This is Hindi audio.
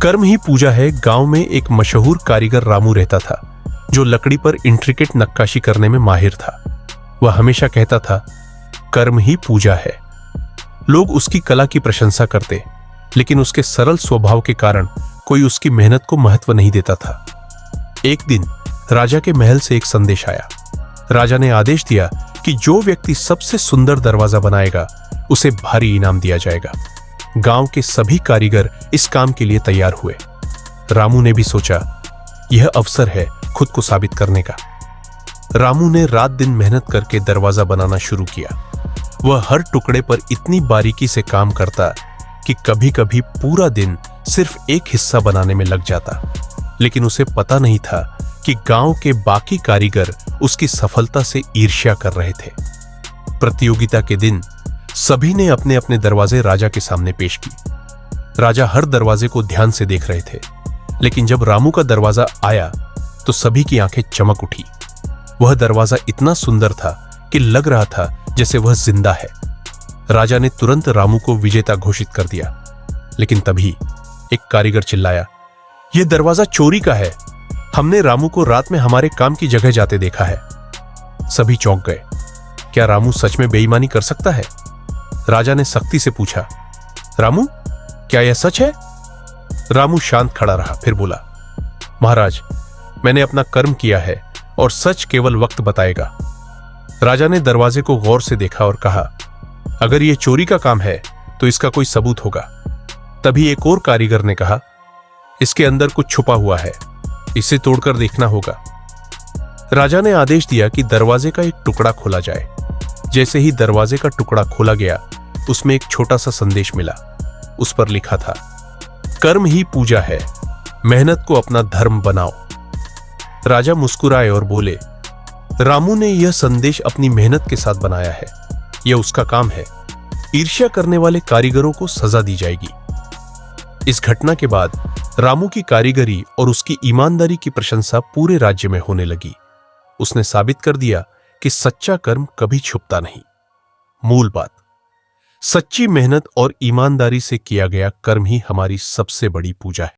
कर्म ही पूजा है गांव में एक मशहूर कारीगर रामू रहता था, जो लकड़ी पर इंट्रिकेट नक्काशी करने में माहिर था। वह हमेशा कहता था, कर्म ही पूजा है। लोग उसकी कला की प्रशंसा करते, लेकिन उसके सरल स्वभाव के कारण कोई उसकी मेहनत को महत्व नहीं देता था। एक दिन राजा के महल से एक संदेश आया। राजा ने आदेश दिया कि जो व्यक्ति सबसे सुंदर दरवाजा बनाएगा उसे भारी इनाम दिया जाएगा। गांव के सभी कारीगर इस काम के लिए तैयार हुए। रामू ने भी सोचा, यह अवसर है खुद को साबित करने का। रामू ने रात दिन मेहनत करके दरवाजा बनाना शुरू किया। वह हर टुकड़े पर इतनी बारीकी से काम करता कि कभी-कभी पूरा दिन सिर्फ एक हिस्सा बनाने में लग जाता। लेकिन उसे पता नहीं था कि गांव के बाकी कारीगर उसकी सफलता से ईर्ष्या कर रहे थे। प्रतियोगिता के दिन सभी ने अपने अपने दरवाजे राजा के सामने पेश की। राजा हर दरवाजे को ध्यान से देख रहे थे, लेकिन जब रामू का दरवाजा आया तो सभी की आंखें चमक उठी। वह दरवाजा इतना सुंदर था कि लग रहा था जैसे वह जिंदा है। राजा ने तुरंत रामू को विजेता घोषित कर दिया, लेकिन तभी एक कारीगर चिल्लाया, यह दरवाजा चोरी का है। हमने रामू को रात में हमारे काम की जगह जाते देखा है। सभी चौंक गए। क्या रामू सच में बेईमानी कर सकता है? राजा ने सख्ती से पूछा, रामू, क्या यह सच है? रामू शांत खड़ा रहा, फिर बोला, महाराज, मैंने अपना कर्म किया है और सच केवल वक्त बताएगा। राजा ने दरवाजे को गौर से देखा और कहा, अगर यह चोरी का काम है तो इसका कोई सबूत होगा। तभी एक और कारीगर ने कहा, इसके अंदर कुछ छुपा हुआ है, इसे तोड़कर देखना होगा। राजा ने आदेश दिया कि दरवाजे का एक टुकड़ा खोला जाए। जैसे ही दरवाजे का टुकड़ा खोला गया, उसमें एक छोटा सा संदेश मिला। उस पर लिखा था, कर्म ही पूजा है, मेहनत को अपना धर्म बनाओ। राजा मुस्कुराए और बोले, रामू ने यह संदेश अपनी मेहनत के साथ बनाया है। यह उसका काम है। ईर्ष्या करने वाले कारीगरों को सजा दी जाएगी। इस घटना के बाद रामू की कारीगरी और उसकी ईमानदारी की प्रशंसा पूरे राज्य में होने लगी। उसने साबित कर दिया कि सच्चा कर्म कभी छुपता नहीं। मूल बात, सच्ची मेहनत और ईमानदारी से किया गया कर्म ही हमारी सबसे बड़ी पूजा है।